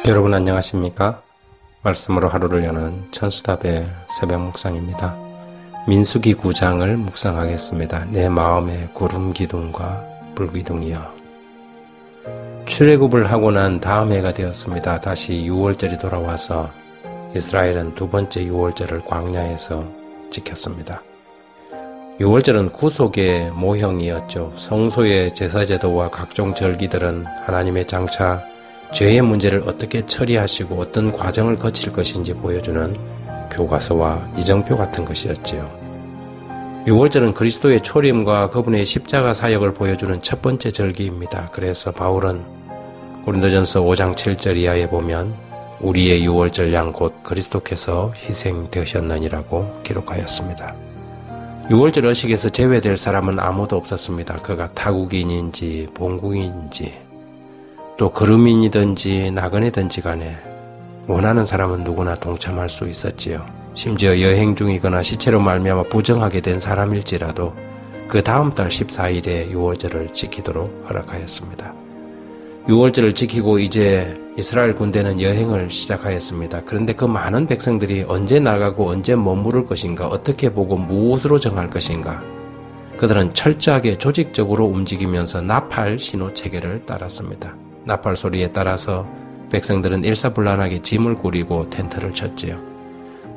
여러분 안녕하십니까? 말씀으로 하루를 여는 천수답의 새벽 묵상입니다. 민수기 9장을 묵상하겠습니다. 내 마음의 구름 기둥과 불 기둥이여. 출애굽을 하고 난 다음 해가 되었습니다. 다시 6월절이 돌아와서 이스라엘은 두 번째 6월절을 광야에서 지켰습니다. 6월절은 구속의 모형이었죠. 성소의 제사제도와 각종 절기들은 하나님의 장차 죄의 문제를 어떻게 처리하시고 어떤 과정을 거칠 것인지 보여주는 교과서와 이정표 같은 것이었지요. 6월절은 그리스도의 초림과 그분의 십자가 사역을 보여주는 첫 번째 절기입니다. 그래서 바울은 고린도전서 5장 7절 이하에 보면 우리의 6월절 양 곧 그리스도께서 희생되셨느니라고 기록하였습니다. 6월절 의식에서 제외될 사람은 아무도 없었습니다. 그가 타국인인지 본국인인지 또 거름인이든지 나그네든지 간에 원하는 사람은 누구나 동참할 수 있었지요. 심지어 여행 중이거나 시체로 말미암아 부정하게 된 사람일지라도 그 다음 달 14일에 6월절을 지키도록 허락하였습니다. 6월절을 지키고 이제 이스라엘 군대는 여행을 시작하였습니다. 그런데 그 많은 백성들이 언제 나가고 언제 머무를 것인가, 어떻게 보고 무엇으로 정할 것인가, 그들은 철저하게 조직적으로 움직이면서 나팔 신호 체계를 따랐습니다. 나팔 소리에 따라서 백성들은 일사불란하게 짐을 꾸리고 텐트를 쳤지요.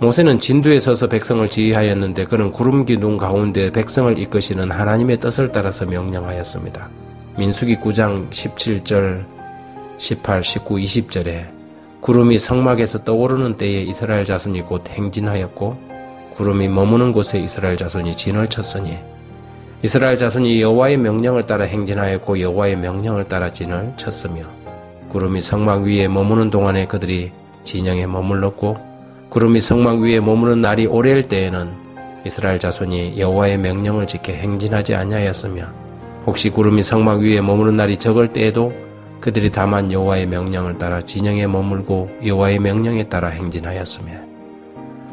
모세는 진두에 서서 백성을 지휘하였는데 그는 구름 기둥 가운데 백성을 이끄시는 하나님의 뜻을 따라서 명령하였습니다. 민수기 9장 17절, 18, 19, 20절에 구름이 성막에서 떠오르는 때에 이스라엘 자손이 곧 행진하였고 구름이 머무는 곳에 이스라엘 자손이 진을 쳤으니 이스라엘 자손이 여호와의 명령을 따라 행진하였고 여호와의 명령을 따라 진을 쳤으며 구름이 성막 위에 머무는 동안에 그들이 진영에 머물렀고 구름이 성막 위에 머무는 날이 오래일 때에는 이스라엘 자손이 여호와의 명령을 지켜 행진하지 아니하였으며 혹시 구름이 성막 위에 머무는 날이 적을 때에도 그들이 다만 여호와의 명령을 따라 진영에 머물고 여호와의 명령에 따라 행진하였으며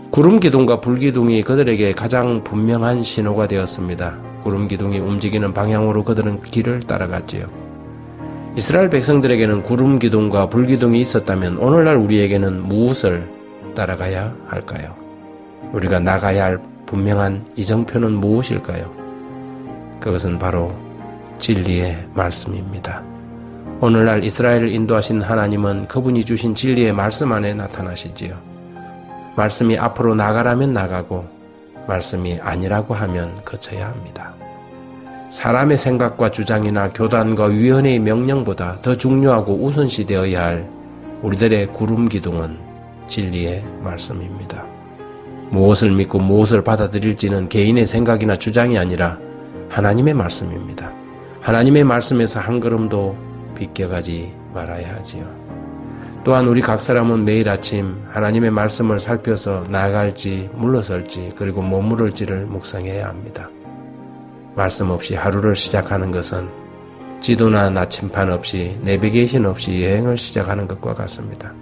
구름 기둥과 불 기둥이 그들에게 가장 분명한 신호가 되었습니다. 구름 기둥이 움직이는 방향으로 그들은 길을 따라갔지요. 이스라엘 백성들에게는 구름 기둥과 불 기둥이 있었다면 오늘날 우리에게는 무엇을 따라가야 할까요? 우리가 나가야 할 분명한 이정표는 무엇일까요? 그것은 바로 진리의 말씀입니다. 오늘날 이스라엘을 인도하신 하나님은 그분이 주신 진리의 말씀 안에 나타나시지요. 말씀이 앞으로 나가라면 나가고 말씀이 아니라고 하면 거쳐야 합니다. 사람의 생각과 주장이나 교단과 위원회의 명령보다 더 중요하고 우선시되어야 할 우리들의 구름 기둥은 진리의 말씀입니다. 무엇을 믿고 무엇을 받아들일지는 개인의 생각이나 주장이 아니라 하나님의 말씀입니다. 하나님의 말씀에서 한 걸음도 비껴가지 말아야 하지요. 또한 우리 각 사람은 매일 아침 하나님의 말씀을 살펴서 나아갈지 물러설지 그리고 머무를지를 묵상해야 합니다. 말씀 없이 하루를 시작하는 것은 지도나 나침반 없이 내비게이션 없이 여행을 시작하는 것과 같습니다.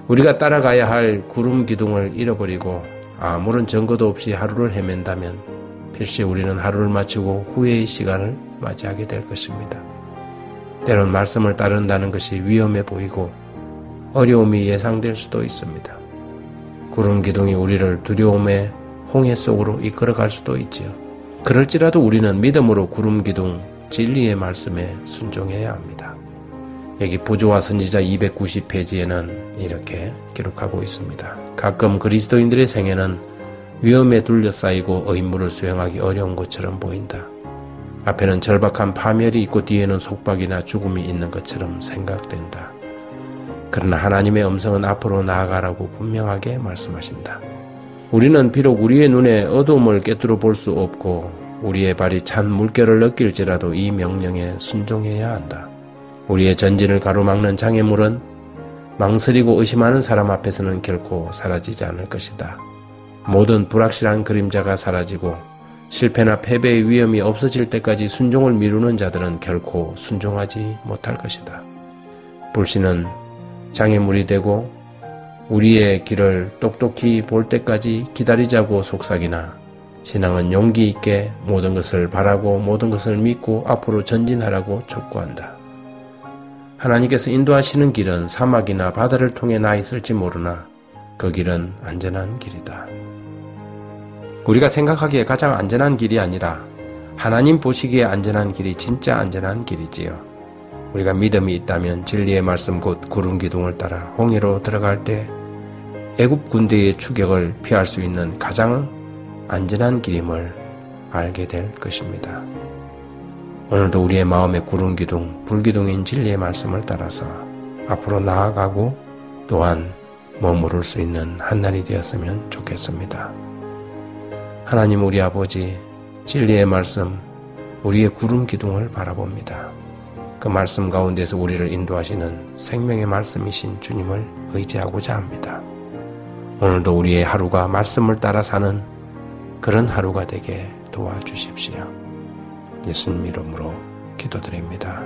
우리가 따라가야 할 구름 기둥을 잃어버리고 아무런 증거도 없이 하루를 헤맨다면 필시 우리는 하루를 마치고 후회의 시간을 맞이하게 될 것입니다. 때론 말씀을 따른다는 것이 위험해 보이고 어려움이 예상될 수도 있습니다. 구름 기둥이 우리를 두려움의 홍해 속으로 이끌어갈 수도 있지요. 그럴지라도 우리는 믿음으로 구름 기둥 진리의 말씀에 순종해야 합니다. 여기 부조와 선지자 290페이지에는 이렇게 기록하고 있습니다. 가끔 그리스도인들의 생애는 위험에 둘러싸이고 의무를 수행하기 어려운 것처럼 보인다. 앞에는 절박한 파멸이 있고 뒤에는 속박이나 죽음이 있는 것처럼 생각된다. 그러나 하나님의 음성은 앞으로 나아가라고 분명하게 말씀하신다. 우리는 비록 우리의 눈에 어두움을 꿰뚫어 볼 수 없고 우리의 발이 찬 물결을 느낄지라도 이 명령에 순종해야 한다. 우리의 전진을 가로막는 장애물은 망설이고 의심하는 사람 앞에서는 결코 사라지지 않을 것이다. 모든 불확실한 그림자가 사라지고 실패나 패배의 위험이 없어질 때까지 순종을 미루는 자들은 결코 순종하지 못할 것이다. 불신은 장애물이 되고 우리의 길을 똑똑히 볼 때까지 기다리자고 속삭이나 신앙은 용기 있게 모든 것을 바라고 모든 것을 믿고 앞으로 전진하라고 촉구한다. 하나님께서 인도하시는 길은 사막이나 바다를 통해 나 있을지 모르나 그 길은 안전한 길이다. 우리가 생각하기에 가장 안전한 길이 아니라 하나님 보시기에 안전한 길이 진짜 안전한 길이지요. 우리가 믿음이 있다면 진리의 말씀 곧 구름 기둥을 따라 홍해로 들어갈 때 애굽 군대의 추격을 피할 수 있는 가장 안전한 길임을 알게 될 것입니다. 오늘도 우리의 마음의 구름 기둥, 불 기둥인 진리의 말씀을 따라서 앞으로 나아가고 또한 머무를 수 있는 한 날이 되었으면 좋겠습니다. 하나님 우리 아버지, 진리의 말씀, 우리의 구름 기둥을 바라봅니다. 그 말씀 가운데서 우리를 인도하시는 생명의 말씀이신 주님을 의지하고자 합니다. 오늘도 우리의 하루가 말씀을 따라 사는 그런 하루가 되게 도와주십시오. 예수님 이름으로 기도드립니다.